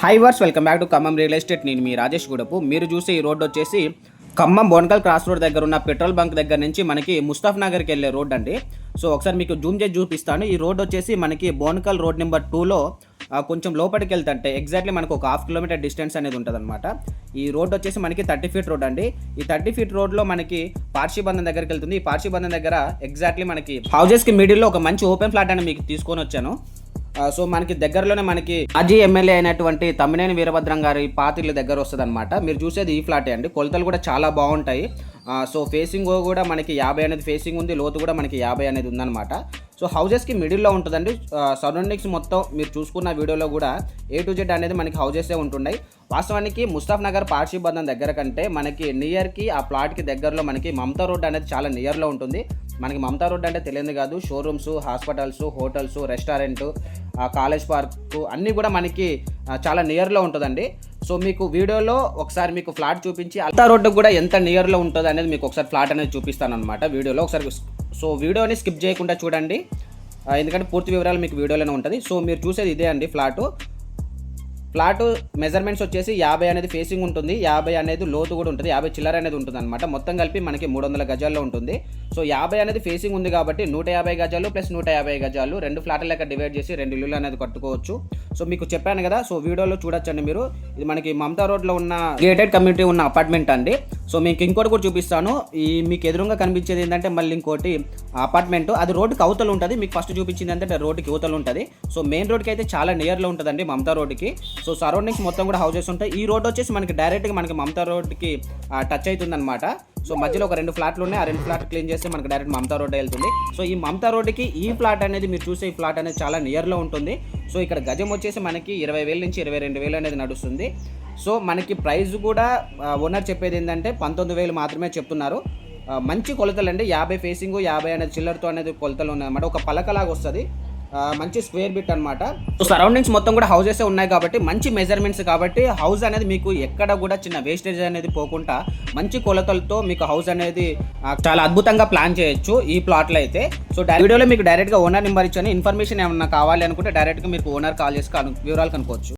Hi viewers welcome back to Khammam real estate. నేను మీ రాజేష్ గుడపు. మీరు చూసే ఈ రోడ్ వచ్చేసి ఖమ్మం బోనకల్ క్రాస్ రోడ్ దగ్గర ఉన్న పెట్రోల్ బంక్ దగ్గర నుంచి మనకి ముస్తాఫ్ నగర్కి వెళ్ళే రోడ్ అండి. సో ఒకసారి మీకు జూమ్ చేసి చూపిస్తాను. ఈ రోడ్ వచ్చేసి మనకి బోనకల్ రోడ్ నెంబర్ 2లో కొంచెం లోపలికి వెళ్తుంటే ఎగ్జాక్ట్లీ మనకు ఒక హాఫ్ కిలోమీటర్ డిస్టెన్స్ అనేది ఉంటుంది అనమాట. ఈ రోడ్ వచ్చేసి మనకి 30 ఫీట్ రోడ్ అండి. ఈ 30 ఫీట్ రోడ్లో మనకి పార్షిబంధం దగ్గరికి వెళ్తుంది. ఈ పార్షిబంధం దగ్గర ఎగ్జాక్ట్లీ మనకి హౌజెస్కి మిడిల్లో ఒక మంచి ఓపెన్ ఫ్లాట్ అని మీకు తీసుకొని వచ్చాను. సో మనకి దగ్గరలోనే మనకి మాజీ ఎమ్మెల్యే అయినటువంటి తమ్మినేని వీరభద్రం గారి పాతిళ్ళ దగ్గర వస్తుంది అనమాట. మీరు చూసేది ఈ ఫ్లాటే అండి. కొలతలు కూడా చాలా బాగుంటాయి. సో ఫేసింగ్ కూడా మనకి 50 అనేది ఫేసింగ్ ఉంది, లోతు కూడా మనకి 50 అనేది ఉందన్నమాట. సో హౌజెస్కి మిడిల్లో ఉంటుందండి. సరౌండింగ్స్ మొత్తం మీరు చూసుకున్న వీడియోలో కూడా A to Z అనేది మనకి హౌజెసే ఉంటున్నాయి. వాస్తవానికి ముస్తాఫ్ నగర్ పార్షిబంధం దగ్గర కంటే మనకి నియర్కి ఆ ప్లాట్కి దగ్గరలో మనకి మమతా రోడ్ అనేది చాలా నియర్లో ఉంటుంది. మనకి మమతా రోడ్ అంటే తెలియదు కాదు, showrooms, hospitals, hotels, restaurant, college park అన్నీ కూడా మనకి చాలా నియర్లో ఉంటుందండి. సో మీకు వీడియోలో ఒకసారి మీకు ఫ్లాట్ చూపించి మమతా రోడ్డుకు కూడా ఎంత నియర్లో ఉంటుంది అనేది మీకు ఒకసారి ఫ్లాట్ అనేది చూపిస్తాను అనమాట వీడియోలో. ఒకసారి సో వీడియోని స్కిప్ చేయకుండా చూడండి, ఎందుకంటే పూర్తి వివరాలు మీకు వీడియోలోనే ఉంటుంది. సో మీరు చూసేది ఇదే అండి ఫ్లాట్ మెజర్మెంట్స్ వచ్చేసి 50 అనేది ఫేసింగ్ ఉంటుంది, 50 అనేది లోతు కూడా ఉంటుంది, 50 చిల్లర అనేది ఉంటుంది అనమాట. మొత్తం కలిపి మనకి 300 గజాల్లో ఉంటుంది. సో 50 అనేది ఫేసింగ్ ఉంది కాబట్టి 150 గజాలు ప్లస్ 150 గజాలు 2 ఫ్లాట్ల లెక్క డివైడ్ చేసి 2 ఇల్లులు అనేది కట్టుకోవచ్చు. సో మీకు చెప్పాను కదా, సో వీడియోలో చూడొచ్చండి మీరు. ఇది మనకి మమతా రోడ్లో ఉన్న గేటెడ్ కమ్యూనిటీ ఉన్న అపార్ట్మెంట్ అండి. సో మీకు ఇంకోటి కూడా చూపిస్తాను. ఈ మీకు ఎదురుగా కనిపించేది ఏంటంటే మళ్ళీ ఇంకోటి అపార్ట్మెంట్, అది రోడ్డుకి అవతలు ఉంటుంది. మీకు ఫస్ట్ చూపించింది అంటే రోడ్డుకి అవతలు ఉంటుంది. సో మెయిన్ రోడ్కి అయితే చాలా నియర్లో ఉంటుందండి మమతా రోడ్డుకి. సో సరౌండింగ్స్ మొత్తం కూడా హౌసెస్ ఉంటాయి. ఈ రోడ్ వచ్చేసి మనకి డైరెక్ట్గా మనకి మమతా రోడ్కి టచ్ అవుతుంది అనమాట. సో మధ్యలో ఒక 2 ఫ్లాట్లు ఉన్నాయి. ఆ 2 ఫ్లాట్ క్లీన్ చేస్తే మనకి డైరెక్ట్ మమతా రోడ్ వెళ్తుంది. సో ఈ మమతా రోడ్డుకి ఈ ఫ్లాట్ అనేది మీరు చూసే ఈ ఫ్లాట్ అనేది చాలా నియర్లో ఉంటుంది. సో ఇక్కడ గజం వచ్చేసి మనకి 20,000 నుంచి 22,000 అనేది నడుస్తుంది. సో మనకి ప్రైస్ కూడా ఓనర్ చెప్పేది ఏంటంటే 19,000 మాత్రమే చెప్తున్నారు. మంచి కొలతలు అండి. 50 ఫేసింగ్, 50 అనేది చిల్లర్తో అనేది కొలతలు ఉన్నాయన్నమాట. ఒక పలకలాగా వస్తుంది, మంచి స్క్వేర్ బిట్ అనమాట. సో సరౌండింగ్స్ మొత్తం కూడా హౌసెస్ ఉన్నాయి కాబట్టి మంచి మెజర్మెంట్స్ కాబట్టి హౌస్ అనేది మీకు ఎక్కడ కూడా చిన్న వేస్టేజ్ అనేది పోకుండా మంచి కొలతలతో మీకు హౌస్ అనేది చాలా అద్భుతంగా ప్లాన్ చేయొచ్చు ఈ ప్లాట్లో అయితే. సో వీడియోలో మీకు డైరెక్ట్గా ఓనర్ నెంబర్ ఇచ్చాను. ఇన్ఫర్మేషన్ ఏమన్నా కావాలి అనుకుంటే డైరెక్ట్గా మీకు ఓనర్ కాల్ చేసి వివరాలు కనుక్కోవచ్చు.